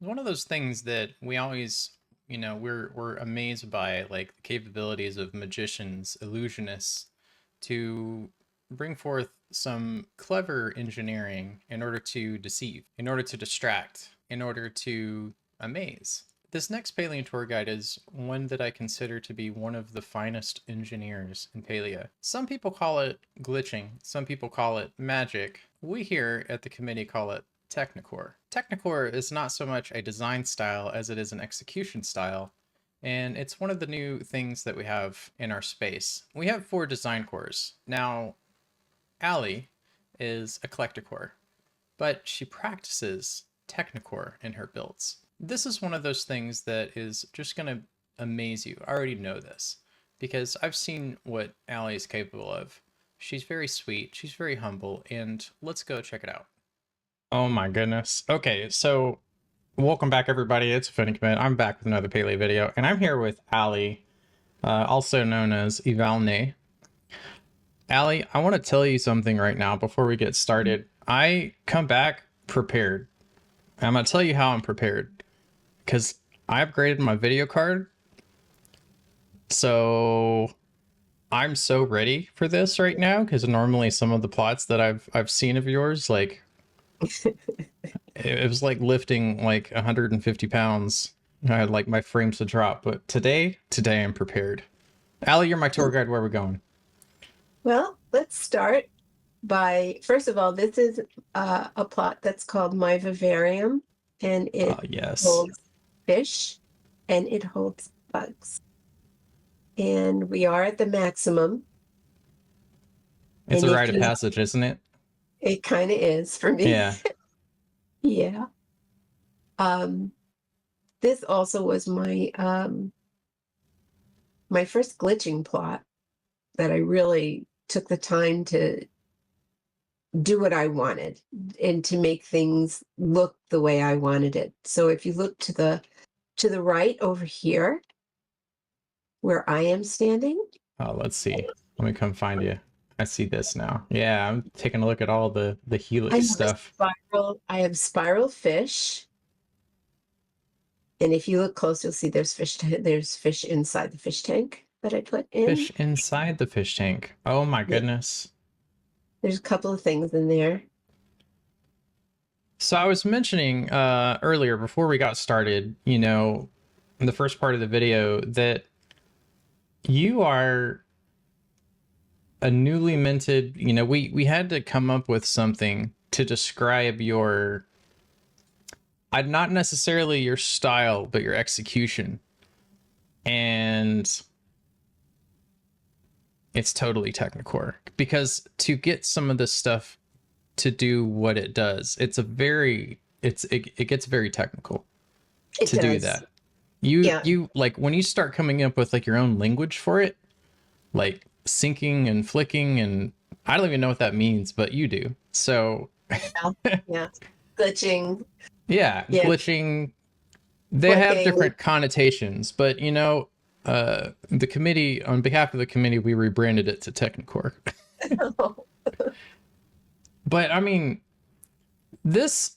One of those things that we always, we're amazed by, like the capabilities of magicians, illusionists, to bring forth some clever engineering in order to deceive, in order to distract, in order to amaze. This next Palian tour guide is one that I consider to be one of the finest engineers in Palia. Some people call it glitching, some people call it magic. We here at the committee call it Technicore. Technicore is not so much a design style as it is an execution style, and it's one of the new things that we have in our space. We have 4 design cores. Now, Allie is eclecticore, but she practices Technicore in her builds. This is one of those things that is just going to amaze you. I already know this because I've seen what Allie is capable of. She's very sweet, she's very humble, and let's go check it out. Oh my goodness. Okay, so welcome back everybody. It's Funny Commit. I'm back with another Pele video, and I'm here with Ali, also known as Ivalne. Ali, I want to tell you something right now before we get started. I come back prepared. I'm gonna tell you how I'm prepared because I upgraded my video card, so I'm so ready for this right now. Because normally some of the plots that I've seen of yours, like it was like lifting like 150 pounds. I had like my frames to drop, but today I'm prepared. Allie, you're my tour guide. Where are we going? Well, let's start by, first of all, this is a plot that's called My Vivarium, and it Yes. holds fish and it holds bugs. And we are at the maximum. It's And a if rite of you, passage, isn't it? it kind of is for me. Yeah. Yeah. Um, this also was my first glitching plot that I really took the time to do what I wanted and to make things look the way I wanted it. So if you look to the right over here where I am standing, Oh, let's see. Let me come find you. I see this now. Yeah, I'm taking a look at all the I helix have a stuff. spiral fish. And if you look close, you'll see there's fish inside the fish tank that I put in. Fish inside the fish tank. Oh my Yeah, goodness. there's a couple of things in there. So I was mentioning earlier before we got started, in the first part of the video that you are a newly minted, we had to come up with something to describe your not necessarily your style, but your execution. And it's totally Technicore because to get some of this stuff to do what it does, it gets very technical It to do does. that. You Yeah. you like when you start coming up with like your own language for it, like syncing and flicking, and I don't even know what that means, but you do. So Yeah. Yeah. Glitching. yeah, Yeah. glitching, they have Flicking. different connotations, but the committee, on behalf of the committee, we rebranded it to Technicore. But I mean, this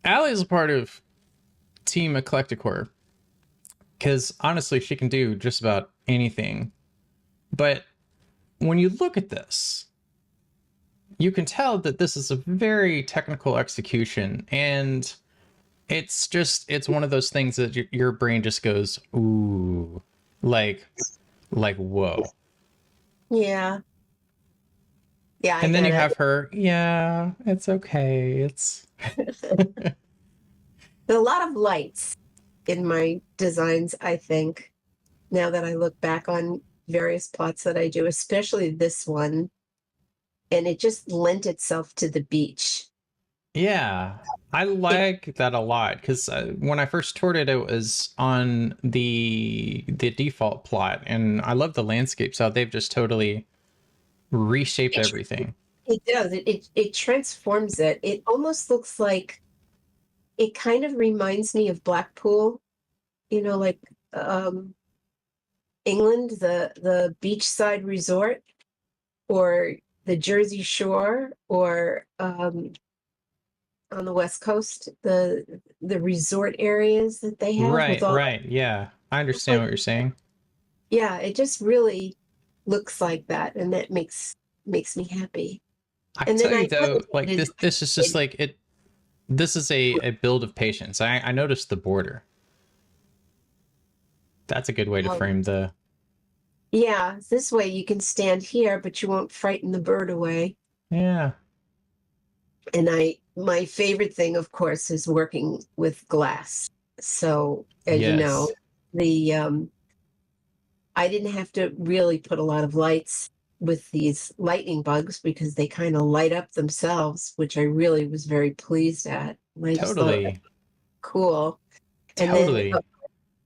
Allie is a part of Team Eclecticore because honestly, she can do just about anything. But when you look at this, you can tell that this is a very technical execution, and it's one of those things that your brain just goes ooh, like whoa. Yeah. Yeah, I And then you get have her, yeah, it's okay, it's it. There's a lot of lights in my designs, I think, now that I look back on various plots that I do, especially this one. And it just lent itself to the beach. yeah, I It, like that a lot because when I first toured it, it was on the default plot, and I love the landscapes how they've just totally reshaped it, everything. it does. It transforms it. It almost looks like it kind of reminds me of Blackpool, like um England, the beachside resort, or the Jersey Shore, or on the West Coast, the resort areas that they have with Right, all right. Yeah. I it's understand like, what you're saying. yeah, it just really looks like that, and that makes me happy. I And tell then you I put though, like it, this is just like it this is a build of patience. I noticed the border. That's a good way to um, frame the yeah, this way you can stand here, but you won't frighten the bird away. yeah. And my favorite thing, of course, is working with glass. So, as you know, Yes. the I didn't have to really put a lot of lights with these lightning bugs because they kind of light up themselves, which I really was very pleased at. And I just thought Totally. cool. And then Totally.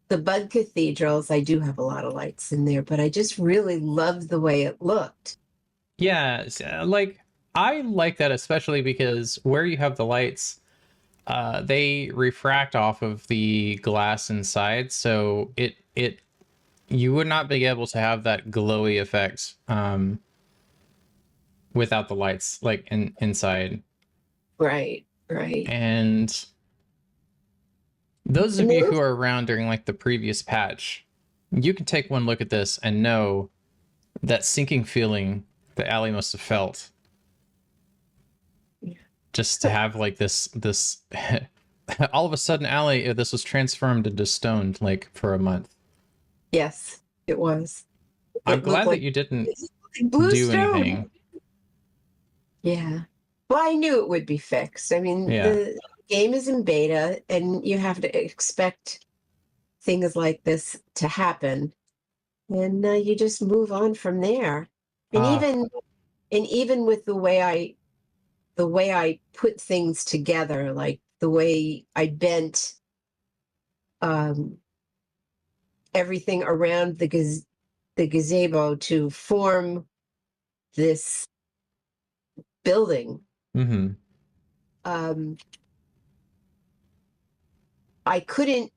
the bug cathedrals, I do have a lot of lights in there, but I just really loved the way it looked. Yeah, like I like that especially because where you have the lights, they refract off of the glass inside, so it you would not be able to have that glowy effect without the lights like inside. Right, right. And those And of they you were who are around during like the previous patch, you can take one look at this and know that sinking feeling that Allie must have felt just to have like this all of a sudden Allie this was transformed into stone like for a month. yes, it was. I'm It looked glad that like you didn't blue do stone. anything. Yeah. Well, I knew it would be fixed. I mean, Yeah. the game is in beta, and you have to expect things like this to happen, and you just move on from there. And Ah. even with the way I put things together, like the way I bent um, everything around the gazebo to form this building. Mm-hmm. Um, I couldn't.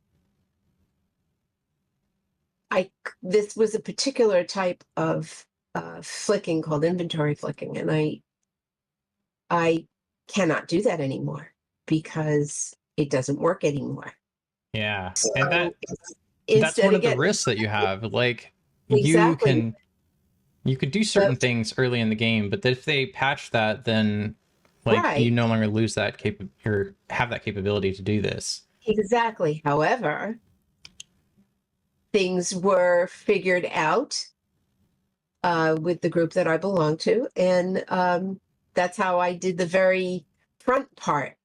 This was a particular type of flicking called inventory flicking, and I cannot do that anymore because it doesn't work anymore. Yeah. And So that's instead one of of the getting risks that you have. Like exactly, you could do certain but things early in the game, but if they patch that, then like you right, no longer lose that or have that capability to do this. exactly. However, things were figured out with the group that I belong to, and that's how I did the very front part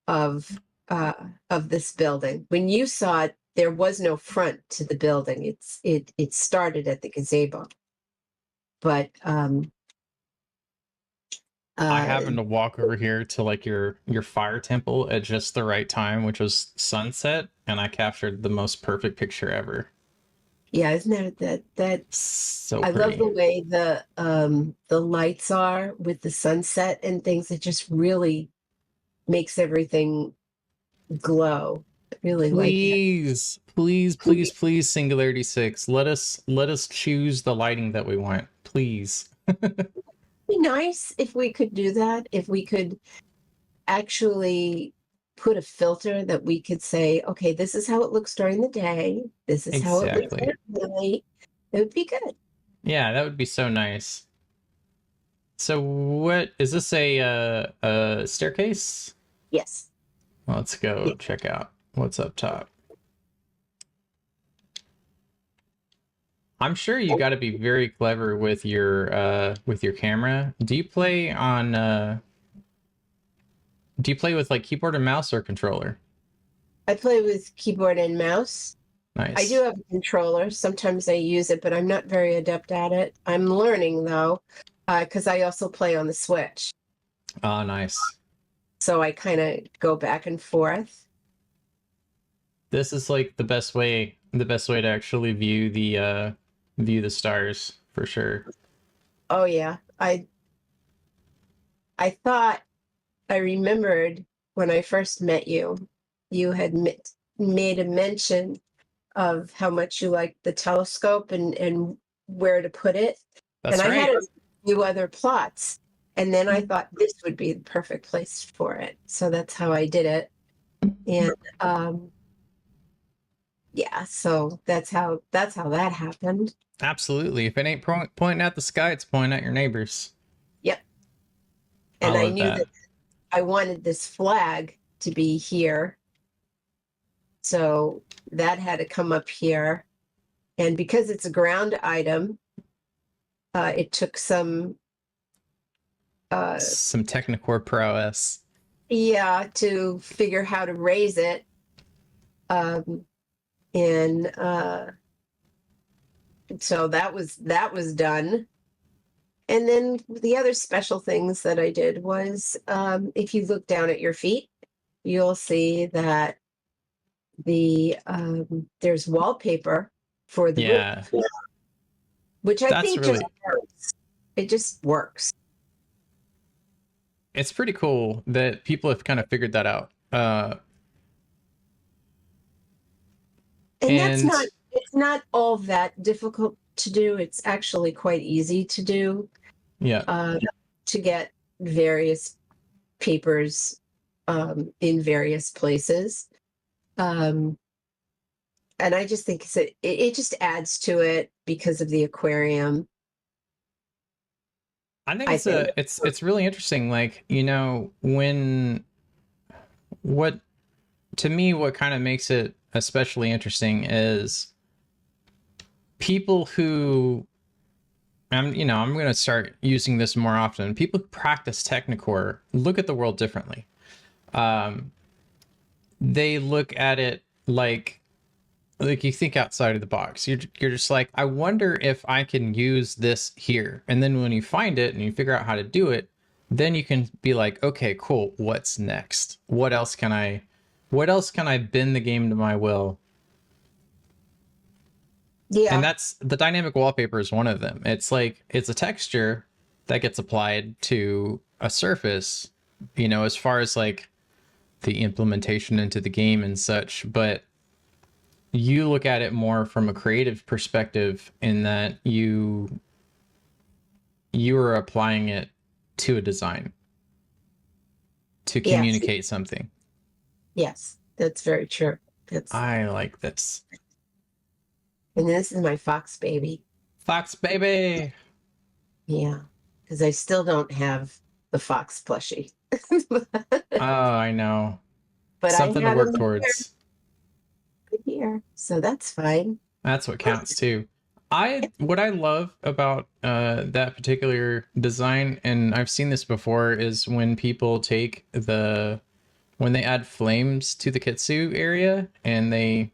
of uh, of this building. When you saw it, there was no front to the building. It started at the gazebo, but I uh, happened to walk over here to like your fire temple at just the right time, which was sunset, and I captured the most perfect picture ever. yeah, isn't that So I love the pretty. way the lights are with the sunset and things. It just really makes everything glow. I really like it. Please, please, It'd please, please, Singularity 6. Let us choose the lighting that we want. Please. be nice if we could do that. If we could actually put a filter that we could say, okay, this is how it looks during the day. This is how it looks Exactly. at night. It would be good. Yeah, that would be so nice. So what is this a staircase? Yes. Let's Yeah. go check out what's up top. I'm sure you got to be very clever with your camera. Do you play with like keyboard and mouse or controller? I play with keyboard and mouse. I do Nice. have a controller. Sometimes I use it, but I'm not very adept at it. I'm learning though, because I also play on the Switch. Oh, nice. So I kind of go back and forth. This is like the best way to actually view the stars for sure. Oh yeah. I thought I remembered when I first met you, you had made a mention of how much you liked the telescope and where to put it. And That's I had right. a few other plots. And then I thought this would be the perfect place for it. So that's how I did it. And yeah, so that's how that happened. Absolutely. If it ain't pointing at the sky, it's pointing at your neighbors. Yep. I And I love knew that. that I wanted this flag to be here. So that had to come up here. And because it's a ground item, it took some Some Technicore prowess. to figure how to raise it. And so that was done. And then the other special things that I did was, if you look down at your feet, you'll see that there's wallpaper for the Yeah. roof, which I That's think just really, works. It just works. it's pretty cool that people have kind of figured that out. And And it's not all that difficult to do. It's actually quite easy to do, yeah, to get various papers in various places. And I just think it just adds to it because of the aquarium, I think I think. it's really interesting. Like, when what to me, what kind of makes it especially interesting is people who I'm going to start using this more often. People who practice Technicore look at the world differently. Um, they look at it like you think outside of the box. You're just like, I wonder if I can use this here. And then when you find it and you figure out how to do it, then you can be like, okay, cool. What's next? What else can I bend the game to my will? And Yeah, that's the dynamic wallpaper is one of them. It's like it's a texture that gets applied to a surface, as far as like the implementation into the game and such, but you look at it more from a creative perspective in that you are applying it to a design to yes, communicate something. yes, that's very true. That's I like this. And this is my fox baby. Fox baby. Yeah, because I still don't have the fox plushie. Oh, I know. But I Something to had work him towards. here, so that's fine. That's what counts too. What I love about that particular design, and I've seen this before, is when people take when they add flames to the Kitsu area, and they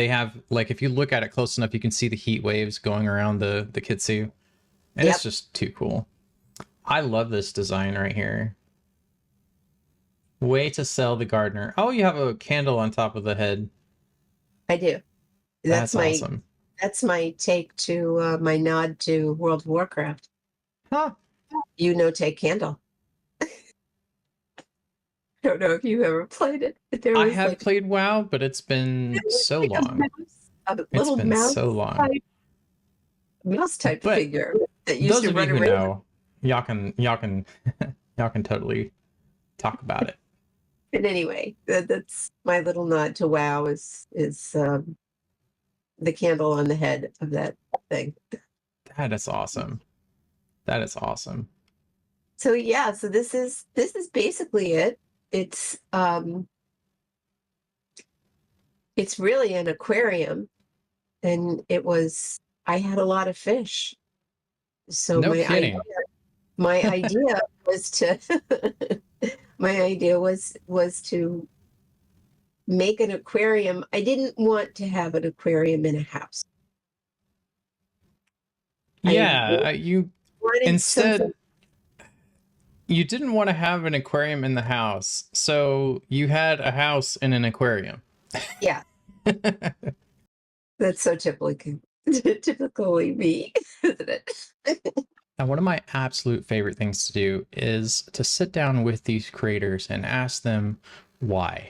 have, like, if you look at it close enough, you can see the heat waves going around the Kitsu, and it's Yep, just too cool. I love this design right here. Way to sell the gardener. Oh, you have a candle on top of the head. I do. That's That's my awesome. that's my take to my nod to World of Warcraft. Huh. Take candle. I don't know if you ever played it, but there I was have played WoW, but it's been so like a long. mouse, a It's little been so long. mouse type But figure that used those to of you run who around. know, y'all can y'all can totally talk about it. But anyway, that's my little nod to WoW is the candle on the head of that thing. That is awesome. That is awesome. So yeah, so this is basically it. It's really an aquarium, and I had a lot of fish. So No kidding. my idea was to my idea was to make an aquarium. I didn't want to have an aquarium in a house. I Yeah, you wanted something. instead you didn't want to have an aquarium in the house, so you had a house in an aquarium. Yeah, that's so typically me, isn't it? Now, one of my absolute favorite things to do is to sit down with these creators and ask them why.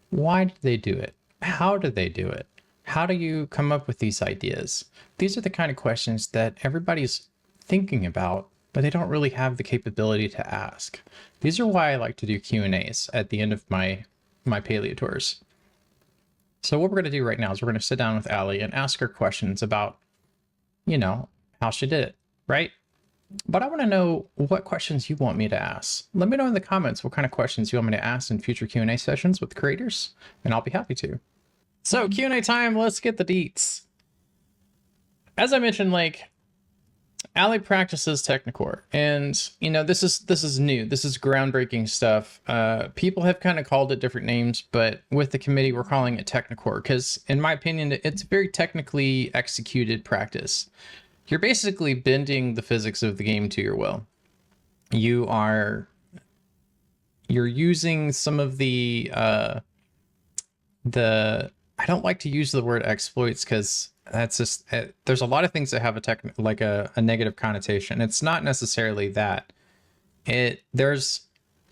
Why did they do it? How did they do it? How do you come up with these ideas? These are the kind of questions that everybody's thinking about but they don't really have the capability to ask. These are why I like to do Q&As at the end of my Palia tours. So what we're going to do right now is we're going to sit down with Allie and ask her questions about, you know, how she did it, right? But I want to know what questions you want me to ask. Let me know in the comments what kind of questions you want me to ask in future Q&A sessions with creators, and I'll be happy to. So Q&A time, let's get the deets. As I mentioned, like, Allie practices Technicore, and you know this is new. This is groundbreaking stuff. People have kind of called it different names, but with the committee, we're calling it Technicore because, in my opinion, it's a very technically executed practice. You're basically bending the physics of the game to your will. You're using some of the I don't like to use the word exploits because that's just there's a lot of things that have a negative connotation. It's not necessarily that. There's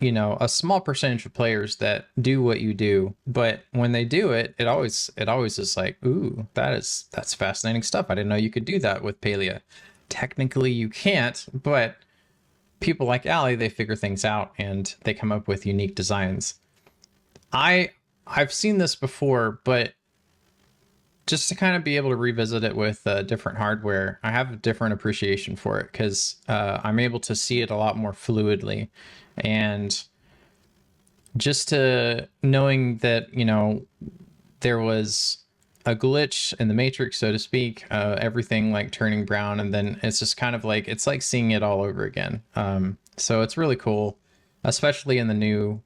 a small percentage of players that do what you do, but when they do it, it always is like, ooh, that's fascinating stuff. I didn't know you could do that with Palia. Technically you can't, but people like Allie, they figure things out and they come up with unique designs. I've seen this before, but just to kind of be able to revisit it with different hardware, I have a different appreciation for it because I'm able to see it a lot more fluidly. And just to knowing that, there was a glitch in the matrix, so to speak, everything like turning brown, and then it's just kind of like, it's like seeing it all over again. So it's really cool, especially in the new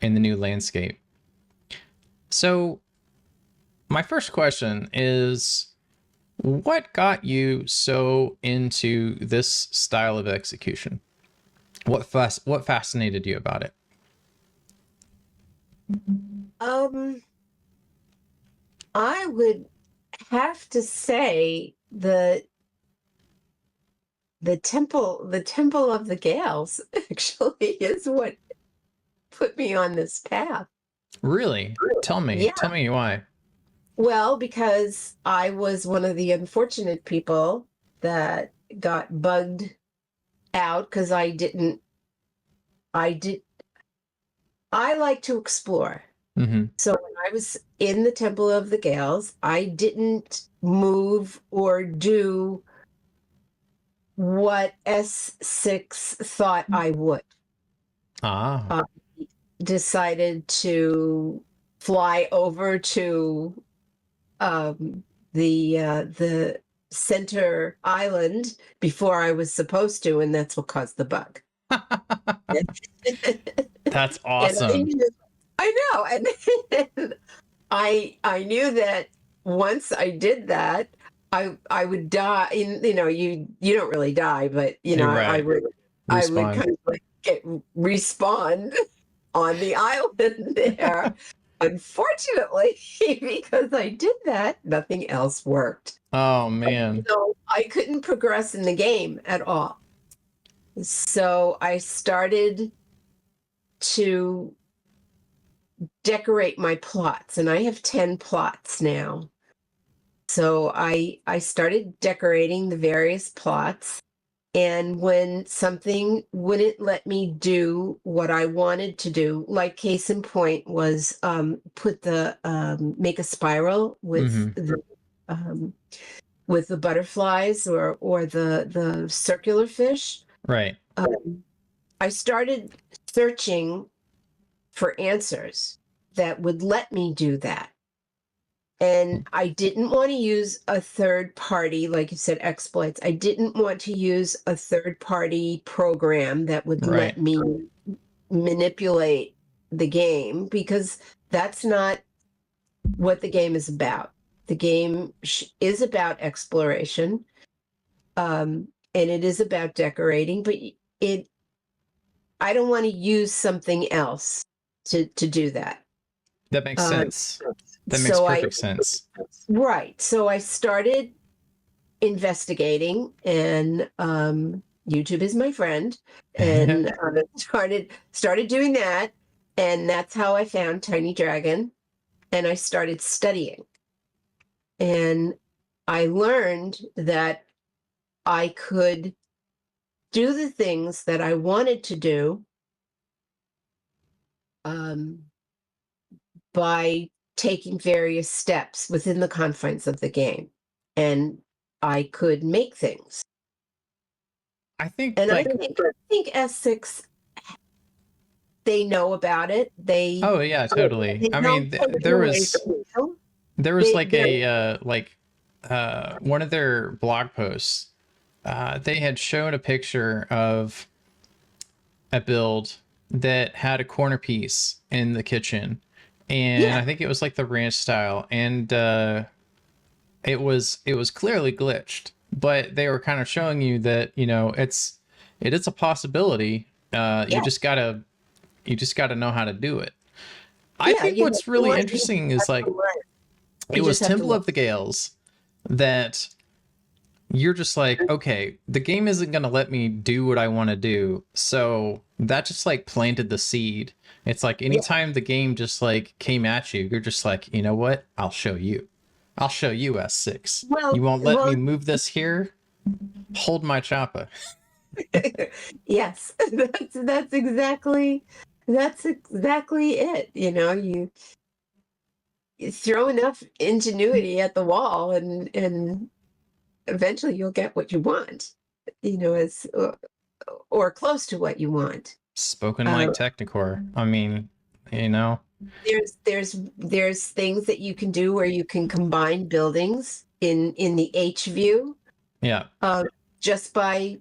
landscape. So my first question is, what got you so into this style of execution? What fascinated you about it? I would have to say the temple of the Gales actually is what put me on this path. Really? Tell me why. Well, because I was one of the unfortunate people that got bugged out because I like to explore. Mm-hmm. So when I was in the Temple of the Gales, I didn't move or do what S6 thought I would. Ah. Decided to fly over to the center island before I was supposed to, and that's what caused the bug. That's awesome. I know, and I knew that once I did that, I would die. You don't really die, but You're I right. would Respawn. kind of like get respawned on the island there. Unfortunately, because I did that, nothing else worked. Oh man. So I couldn't progress in the game at all. So I started to decorate my plots, and I have 10 plots now. So I started decorating the various plots, and when something wouldn't let me do what I wanted to do, like case in point was make a spiral with the butterflies or the circular fish. Right. I started searching for answers that would let me do that. And I didn't want to use a third party, like you said, exploits. I didn't want to use a third party program that would Right. let me manipulate the game, because that's not what the game is about. The game is about exploration, and it is about decorating, but I don't want to use something else to do that. That makes sense. That makes So perfect sense. right. So I started investigating, and YouTube is my friend, and started doing that, and that's how I found Tiny Dragon, and I started studying, and I learned that I could do the things that I wanted to do um, by taking various steps within the confines of the game. And I could make things. I think And like, I think S6, they know about it. oh yeah, totally. They I don't mean, put it away from you. there was They like they're a one of their blog posts. They had shown a picture of a build that had a corner piece in the kitchen, and yeah, I think it was like the ranch style, and it was clearly glitched, but they were kind of showing you that, it is a possibility. yeah, You just gotta know how to do it. I yeah, think you have what's to really learn. You interesting have is to like, learn. it You was just have to Temple learn. of the Gales that you're just like, okay, the game isn't going to let me do what I want to do. So that just like planted the seed. It's like Yeah. anytime the game just like came at you, you're just like, you know what? I'll show you. I'll show you S6. Well, You won't let well, me move this here? Hold my choppa. yes, that's exactly it. You throw enough ingenuity at the wall, and eventually you'll get what you want. As or close to what you want. Spoken Uh, like Technicore. I mean, you know, there's things that you can do where you can combine buildings in the H view, yeah, uh, just by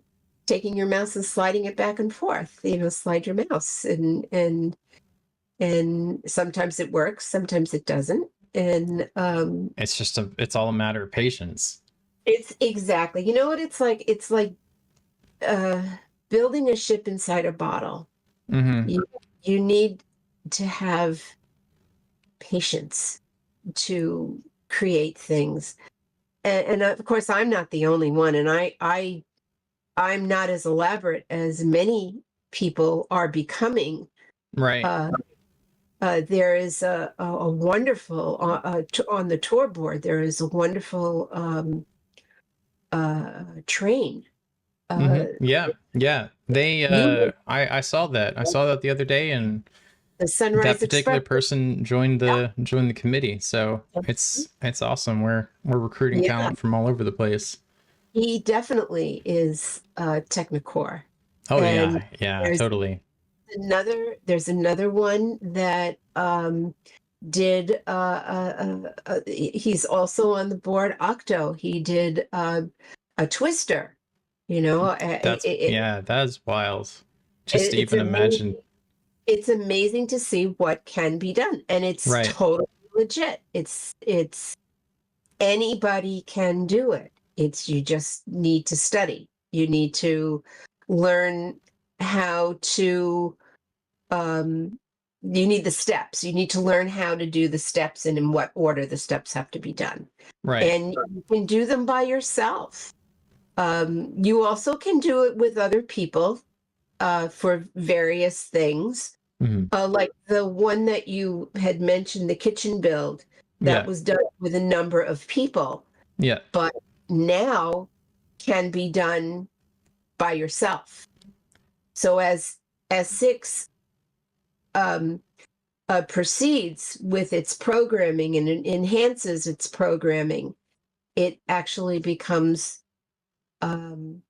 taking your mouse and sliding it back and forth. Slide your mouse, and sometimes it works, sometimes it doesn't. And it's all a matter of patience. it's exactly, you know what it's like? It's like uh, building a ship inside a bottle. Mm-hmm. You need to have patience to create things. And of course, I'm not the only one, and I'm not as elaborate as many people are becoming. Right. Uh, there is a wonderful on the tour board. There is a wonderful train. Mm-hmm. Uh, Yeah. Yeah. you I saw that. I saw that the other day, and the that Sunrise particular Express. person joined Yeah, the committee. So it's awesome. We're recruiting yeah. talent from all over the place. He definitely is Technicore, Oh and yeah, yeah, there's totally. another one that did he's also on the board. Octo, he did a Twister. That is wild. Just to It's even amazing. imagine. It's amazing to see what can be done, and it's Right, totally legit. It's anybody can do it. It's You just need to study. You need to learn how to you need the steps. You need to learn how to do the steps and in what order the steps have to be done. right. And you can do them by yourself. You also can do it with other people for various things. Hmm. Like the one that you had mentioned, the kitchen build, that Yeah, was done with a number of people, yeah, but now can be done by yourself. So as six um, proceeds with its programming and enhances its programming, it actually becomes um,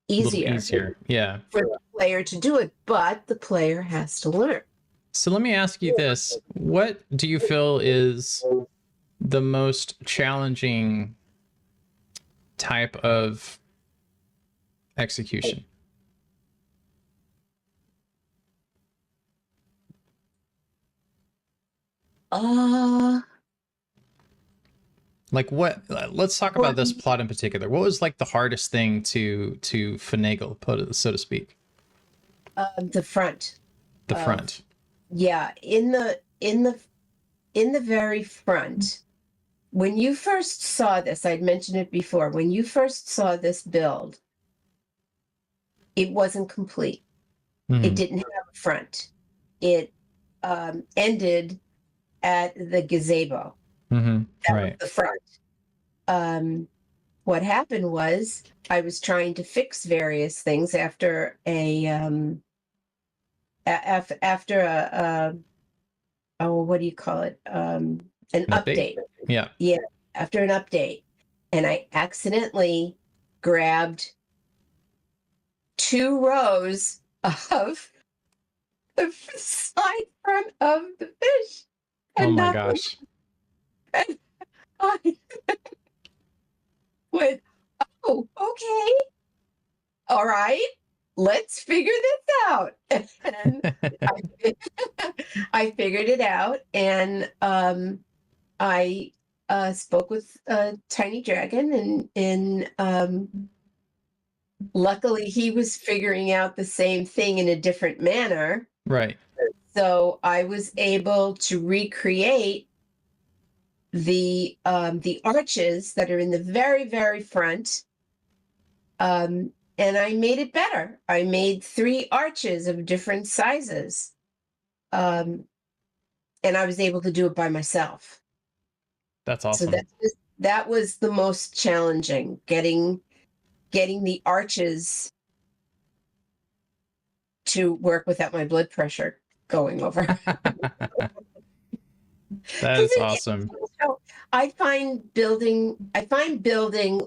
a little easier easier. Yeah. for the player to do it, but the player has to learn. So let me ask you this: what do you feel is the most challenging type of execution? Uh, Like what? Let's talk for about this plot in particular. What was like the hardest thing to finagle, so to speak? the front The of front. yeah, in the very front. When you first saw this, I'd mentioned it before. When you first saw this build, it wasn't complete. It Hmm. didn't have a front. It ended at the gazebo. Hmm. That was Right. the front. Um, what happened was I was trying to fix various things after after oh, what do you call it? An An update. update. Yeah. Yeah, after an update. And I accidentally grabbed 2 rows of the side front of the fish Oh and my knocked them. gosh. And I went, oh, okay. All right. Let's figure this out. And I, I figured it out, and I spoke with Tiny Dragon, and luckily he was figuring out the same thing in a different manner. Right. So I was able to recreate the arches that are in the very, very front. And I made it better. I made 3 arches of different sizes. And I was able to do it by myself. That's So awesome. that was the most challenging, getting the arches to work without my blood pressure going over. That 'Cause is awesome. I find building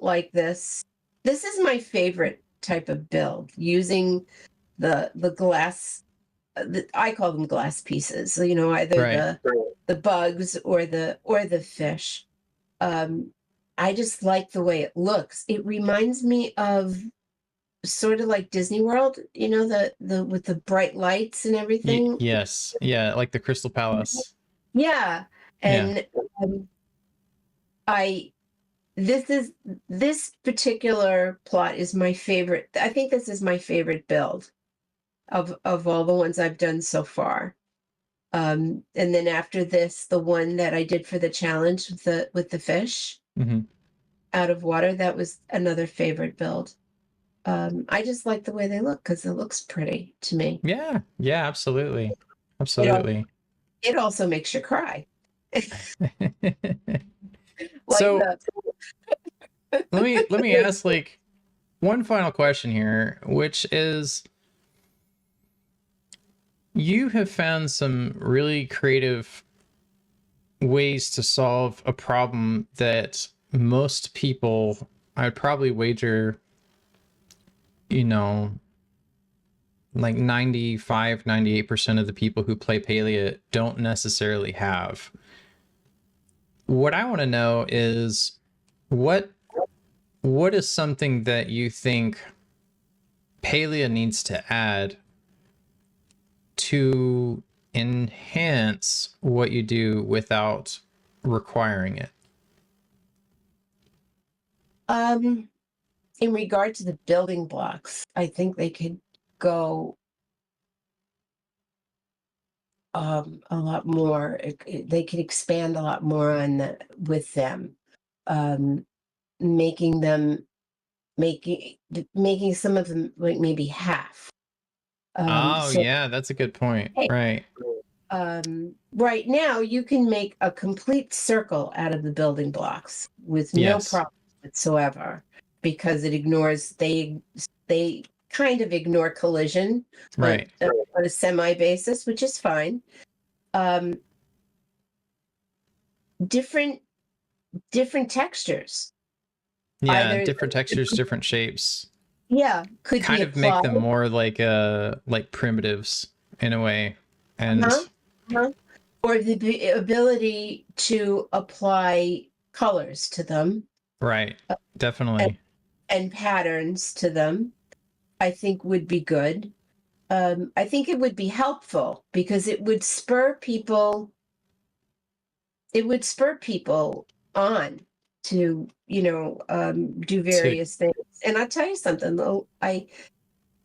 like this is my favorite type of build, using the glass, I call them glass pieces, either Right. the bugs or the fish. I just like the way it looks. It reminds me of sort of like Disney World, the with the bright lights and everything. Yes. Yeah, like the Crystal Palace. Yeah. Yeah. And I this particular plot is my favorite. I think this is my favorite build of all the ones I've done so far. And then after this, the one that I did for the challenge with the fish Hmm. out of water, that was another favorite build. I just like the way they look because it looks pretty to me. Yeah. Yeah, absolutely. It Absolutely. it also makes you cry. Like So the let me ask like one final question here, which is you have found some really creative ways to solve a problem that most people, I'd probably wager, you know, like 95, 98% of the people who play Palia don't necessarily have. What I want to know is what what is something that you think Palia needs to add to enhance what you do without requiring it? in regard to the building blocks, I think they could go a lot more. They could expand a lot more on with them, um, making them making some of them like maybe half. Oh, So yeah, that's a good point. hey, Right. right now you can make a complete circle out of the building blocks with no Yes. problem whatsoever, because they kind of ignore collision, but Right. on a semi basis, which is fine. Um, different textures. Yeah, Either, different textures, different shapes. yeah, could be Kind of make applied. them more like primitives in a way. Uh-huh, And uh-huh. Or the ability to apply colors to them, right. and, Definitely. and patterns to them, I think would be good. I think it would be helpful because it would spur people on to, do To various things. And I'll tell you something, though, I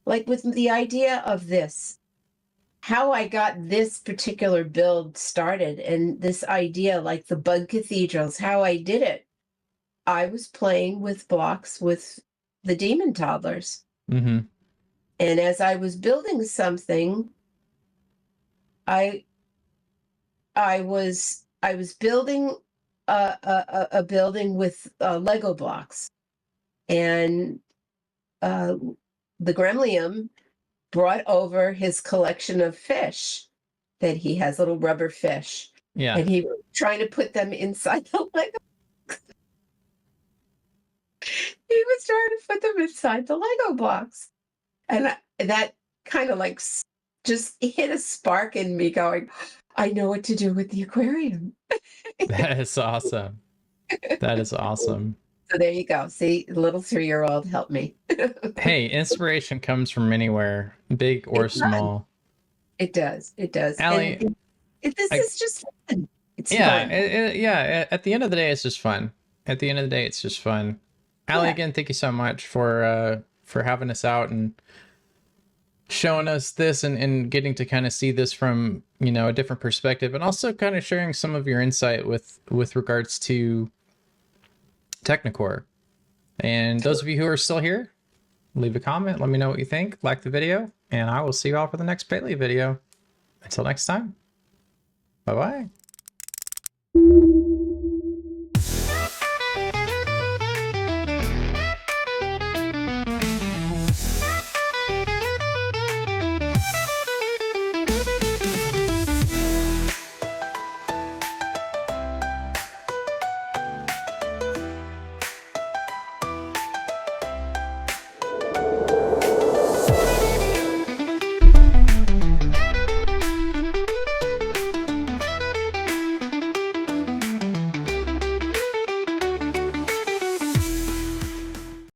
like with the idea of this, how I got this particular build started, and this idea, like the bug cathedrals, how I did it. I was playing with blocks with the demon toddlers. mm-hmm. And as I was building something, I I was building a building with Lego blocks. and the Gremlium brought over his collection of fish that he has, little rubber fish, Yeah. and he was trying to put them inside the Lego. He was trying to put them inside the Lego blocks, and that kind of like just hit a spark in me, going, I know what to do with the aquarium. That is awesome. That is awesome. So there you go. See, the little 3-year-old helped me. Hey, inspiration comes from anywhere, big or small. It does. It does. Allie, And this is just fun. It's yeah, fun. yeah. At the end of the day, it's just fun. At the end of the day, it's just fun. Allie, Yeah. again, thank you so much for having us out and showing us this and getting to kind of see this from, you know, a different perspective, and also kind of sharing some of your insight with regards to Technicore. And those of you who are still here, leave a comment, let me know what you think, like the video, and I will see you all for the next Palia video. Until next time, bye bye.